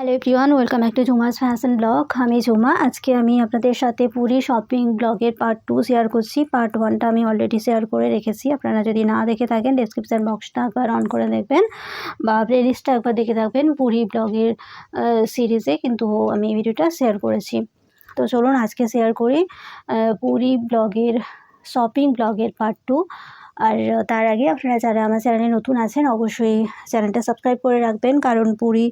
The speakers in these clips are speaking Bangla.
Hello everyone, welcome back to Jhuma's fashion blog. আমি ঝুমা। আজকে আমি আপনাদের সাথে পুরী শপিং ব্লগের পার্ট 2 শেয়ার করছি। পার্ট 1টা আমি অলরেডি শেয়ার করে রেখেছি। আপনারা যদি না দেখে থাকেন ডেসক্রিপশান বক্সটা একবার অন করে দেখবেন বা প্লেলিস্টটা একবার দেখে থাকবেন। পুরী ব্লগের সিরিজে কিন্তু আমি এই ভিডিওটা শেয়ার করেছি। তো চলুন আজকে শেয়ার করি পুরী ব্লগের শপিং ব্লগের পার্ট 2। আর তার আগে আপনারা যারা আমার চ্যানেলে নতুন আছেন অবশ্যই চ্যানেলটা সাবস্ক্রাইব করে রাখবেন, কারণ পুরী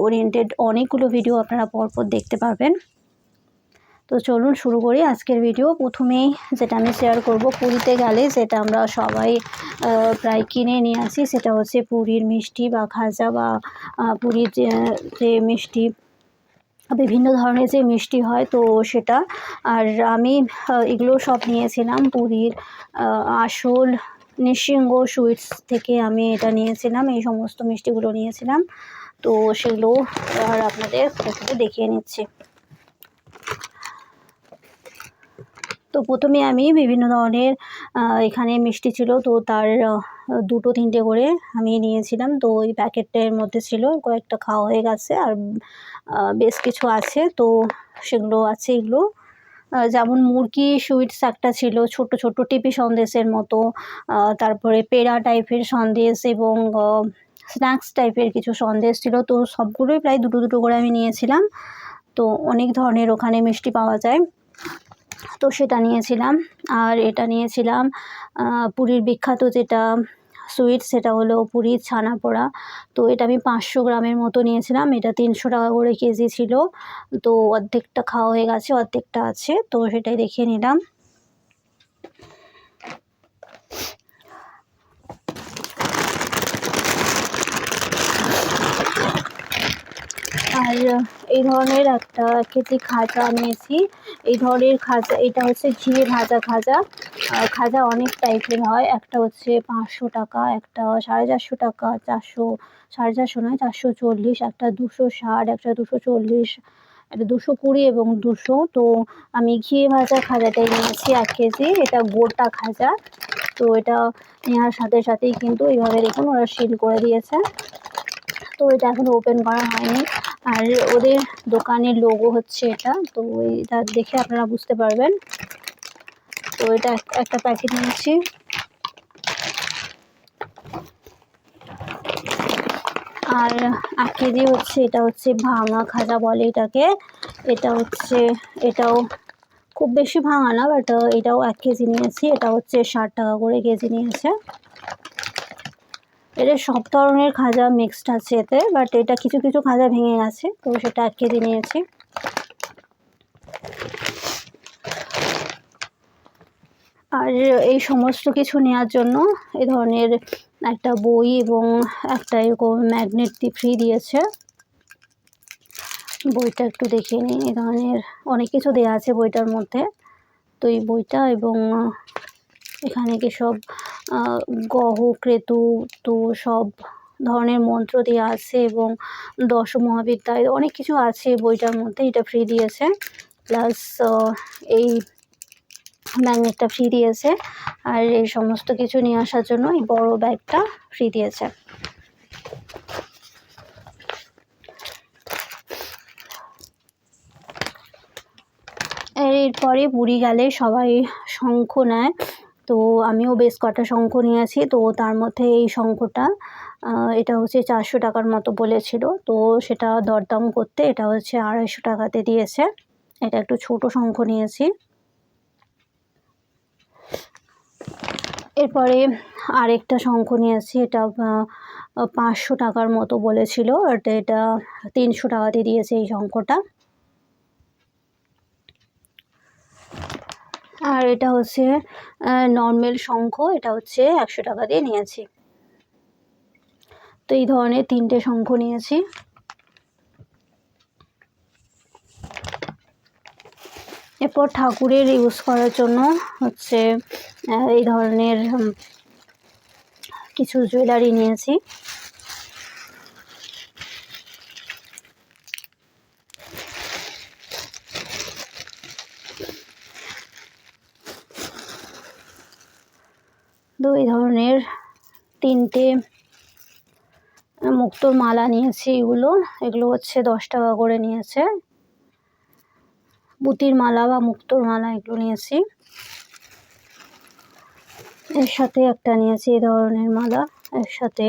ওরিয়েন্টেড অনেকগুলো ভিডিও আপনারা পরপর দেখতে পারবেন। তো চলুন শুরু করি আজকের ভিডিও। প্রথমেই যেটা আমি শেয়ার করব, পুরীতে গেলে যেটা আমরা সবাই প্রায় কিনে নিয়ে আসি, সেটা হচ্ছে পুরীর মিষ্টি বা খাজা বা পুরীর যে মিষ্টি, বিভিন্ন ধরনের যে মিষ্টি হয় তো সেটা। আর আমি এগুলো সব নিয়েছিলাম পুরীর আসল নৃসিংহ সুইটস থেকে। আমি এটা নিয়েছিলাম, এই সমস্ত মিষ্টিগুলো নিয়েছিলাম। তো সেগুলো আর আপনাদের একটু দেখিয়ে নিচ্ছি। তো প্রথমে আমি বিভিন্ন ধরনের এখানে মিষ্টি ছিল, তো তার 2-3টে করে আমি নিয়েছিলাম। তো ওই প্যাকেটের মধ্যে ছিল, কয়েকটা খাওয়া হয়ে গেছে আর বেশ কিছু আছে। তো সেগুলো আছে, এগুলো যেমন মুরগি সুইটস একটা ছিল, ছোট ছোট টিপি সন্দেশের মতো। তারপরে পেড়া টাইপের সন্দেশ এবং স্ন্যাক্স টাইপের কিছু সন্দেশ ছিল। তো সবগুলোই প্রায় 2-2 করে আমি নিয়েছিলাম। তো অনেক ধরনের ওখানে মিষ্টি পাওয়া যায়, তো সেটা নিয়েছিলাম। আর এটা নিয়েছিলাম পুরীর বিখ্যাত যেটা সুইট, সেটা হলো পুরীর ছানা পোড়া। তো এটা আমি 500 গ্রামের মতো নিয়েছিলাম। এটা 300 টাকা করে কেজি ছিল। তো অর্ধেকটা খাওয়া হয়ে গেছে, অর্ধেকটা আছে, তো সেটাই দেখিয়ে নিলাম। আর এই ধরনের একটা কেজি খাজা নিয়েছি। এই ধরনের খাজা, এটা হচ্ছে ঘিয়ে ভাজা খাজা। খাজা অনেক টাইপের হয়, একটা হচ্ছে 500 টাকা, একটা 450 টাকা, 400, 450 নয় 440, একটা 260, একটা 240, একটা 220 এবং 200। তো আমি ঘিয়ে ভাজা খাজাটাই নিয়েছি 1 কেজি। এটা গোটা খাজা। তো এটা নেওয়ার সাথে সাথেই কিন্তু এইভাবে দেখুন ওরা সিল করে দিয়েছে। তো এটা এখনো ওপেন করা হয়নি। আর ওদের দোকানের লোগো হচ্ছে এটা, তো এটা দেখে আপনারা বুঝতে পারবেন। তো এটা একটা প্যাকেট নিয়েছি। আর 1 কেজি হচ্ছে, এটা হচ্ছে ভাঙা খাজা বলে এটাকে। এটা হচ্ছে, এটাও খুব বেশি ভাঙা না, বাট এটাও 1 কেজি নিয়েছি। এটা হচ্ছে 60 টাকা করে কেজি নিয়েছে। এটা সব ধরনের খাজা মিক্সড আছে এতে, বাট এটা কিছু কিছু খাজা ভেঙে গেছে, তো সেটা 1 কেজি নিয়েছি। আর এই সমস্ত কিছু নেওয়ার জন্য এই ধরনের একটা বই এবং একটা এরকম ম্যাগনেট ফ্রি দিয়েছে। বইটা একটু দেখিয়ে নিই। এই ধরনের অনেক কিছু দেওয়া আছে বইটার মধ্যে। তো এই বইটা এবং এখানে কি সব গহ ক্রেতু, তো সব ধরনের মন্ত্র দেওয়া আছে এবং 10 মহাবিদ্যায় অনেক কিছু আছে বইটার মধ্যে। এটা ফ্রি দিয়েছে, প্লাস এই ম্যাগনেটটা ফ্রি দিয়েছে। আর এই সমস্ত কিছু নিয়ে আসার জন্য এই বড় ব্যাগটা ফ্রি দিয়েছে। এরপরে পুরী গেলে সবাই শঙ্খ নেয়, তো আমিও বেশ কটা শঙ্খ নিয়েছি। তো তার মধ্যে এই শঙ্খটা এটা হচ্ছে 400 টাকার মতো বলেছিল, তো সেটা দরদাম করতে এটা হচ্ছে 250 টাকাতে দিয়েছে। এটা একটু ছোট শঙ্খ নিয়েছি। এরপরে আরেকটা শঙ্খ নিয়েছি, এটা 500 টাকার মতো বলেছিল, এটা 300 টাকাতে দিয়েছে এই শঙ্খটা। আর এটা হচ্ছে নর্মাল শঙ্খ, এটা হচ্ছে 100 টাকা দিয়ে নিয়েছি। তো এই ধরনের 3টে শঙ্খ নিয়েছি। এরপর ঠাকুরের ইউজ করার জন্য হচ্ছে এই ধরনের কিছু জুয়েলারি নিয়েছি। তো এই ধরনের 3টে মুক্তোর মালা নিয়েছি। এগুলো হচ্ছে 10 টাকা করে নিয়েছে। পুঁতির মালা বা মুক্তোর মালা এগুলো নিয়েছি। এর সাথে একটা নিয়েছি এই ধরনের মালা, এর সাথে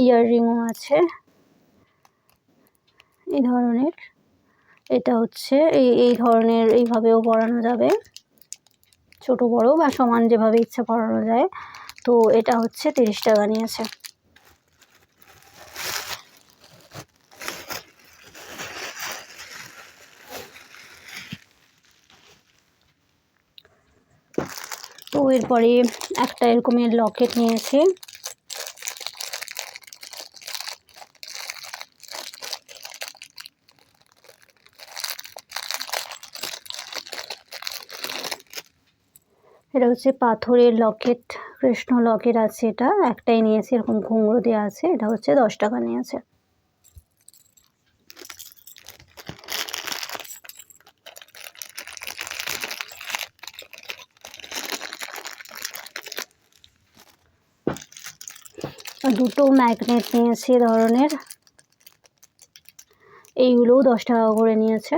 ইয়াররিংও আছে এই ধরনের। এটা হচ্ছে এই ধরনের, এইভাবেও পরানো যাবে, ছোট বড় বা সমান যেভাবে ইচ্ছা পরানো যায়। তো এটা হচ্ছে 30 টাকা নিয়েছে। তো এরপরে একটা এরকমের লকেট নিয়েছি। এটা হচ্ছে পাথরের লকেট, কৃষ্ণ লকেট আছে। এটা একটাই নিয়েছি, এরকম ঘুঙরু দেওয়া আছে। এটা হচ্ছে 10 টাকা নিয়েছে। দুটো ম্যাগনেট নিয়েছি এ ধরনের, এইগুলোও 10 টাকা করে নিয়েছে।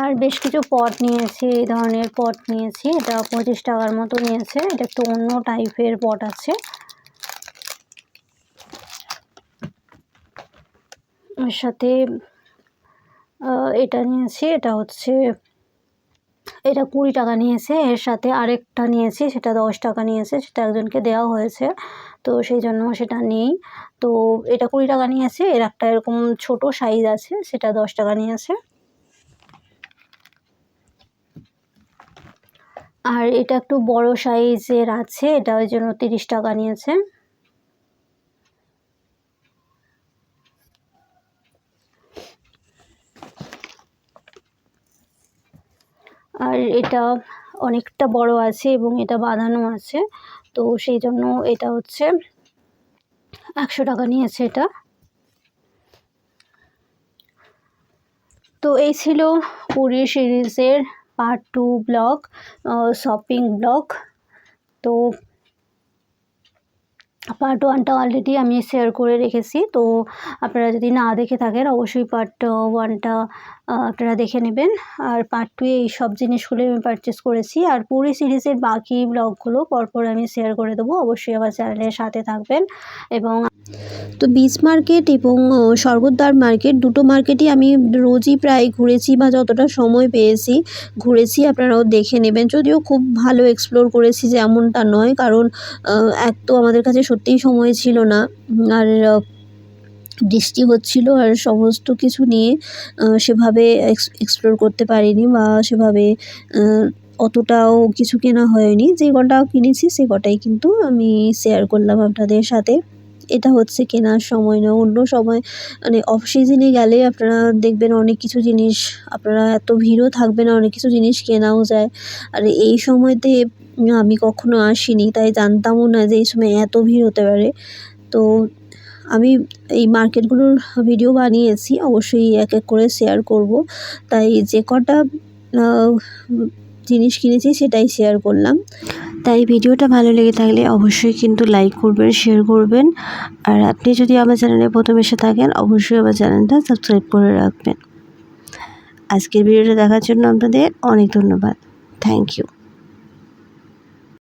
আর বেশ কিছু পট নিয়েছি, এই ধরনের পট নিয়েছি। এটা 25 টাকার মতো নিয়েছে। এটা একটু অন্য টাইপের পট আছে। এর সাথে এটা নিয়েছি, এটা 20 টাকা নিয়েছে। এর সাথে আরেকটা নিয়েছি, সেটা 10 টাকা নিয়েছে। সেটা একজনকে দেওয়া হয়েছে, তো সেই জন্য সেটা নেই। তো এটা 20 টাকা নিয়েছে। এর একটা এরকম ছোট সাইজ আছে, সেটা 10 টাকা নিয়েছে। আর এটা একটু বড় সাইজের আছে, এটা ওই জন্য 30 টাকা নিয়েছে। আর এটা অনেকটা বড় আছে এবং এটা বাঁধানো আছে, তো সেই জন্য এটা হচ্ছে 100 টাকা নিয়েছে এটা। তো এই ছিল পুরী সিরিজের পার্ট 2 ব্লগ, শপিং ব্লগ। তো পার্ট 1টা অলরেডি আমি শেয়ার করে রেখেছি। তো আপনারা যদি না দেখে থাকেন অবশ্যই পার্ট 1টা আপনারা দেখে নেবেন। আর পার্ট 2 এই সব জিনিসগুলো আমি পারচেস করেছি। আর পুরী সিরিজের বাকি ব্লগগুলো পরপর আমি শেয়ার করে দেবো। অবশ্যই আমার চ্যানেলের সাথে থাকবেন। এবং তো বিচ মার্কেট এবং স্বর্গদ্বার মার্কেট, দুটো মার্কেটই আমি রোজই প্রায় ঘুরেছি বা যতটা সময় পেয়েছি ঘুরেছি। আপনারাও দেখে নেবেন। যদিও খুব ভালো এক্সপ্লোর করেছি যে এমনটা নয়, কারণ এক তো আমাদের কাছে সত্যিই সময় ছিল না, আর বৃষ্টি হচ্ছিল, আর সমস্ত কিছু নিয়ে সেভাবে এক্সপ্লোর করতে পারিনি বা সেভাবে অতটাও কিছু কেনা হয়নি। যে কটা কিনেছি সে কটাই কিন্তু আমি শেয়ার করলাম আপনাদের সাথে। এটা হচ্ছে কেনার সময় নয়, অন্য সময় মানে অফ সিজনে গেলে আপনারা দেখবেন অনেক কিছু জিনিস, আপনারা এত ভিড়ও থাকবে না, অনেক কিছু জিনিস কেনাও যায়। আর এই সময়তে আমি কখনো আসিনি, তাই জানতামও না যে এই সময় এত ভিড় হতে পারে। তো আমি এই মার্কেটগুলোর ভিডিও বানিয়েছি, অবশ্যই এক এক করে শেয়ার করব। তাই যে কটা জিনিস কিনেছি সেটাই শেয়ার করলাম। তাই ভিডিওটা ভালো লেগে থাকলে অবশ্যই কিন্তু লাইক করবেন, শেয়ার করবেন। আর আপনি যদি আমার চ্যানেলে প্রথম এসে থাকেন অবশ্যই আমার চ্যানেলটা সাবস্ক্রাইব করে রাখবেন। আজকের ভিডিওটা দেখার জন্য আপনাদের অনেক ধন্যবাদ। Thank you.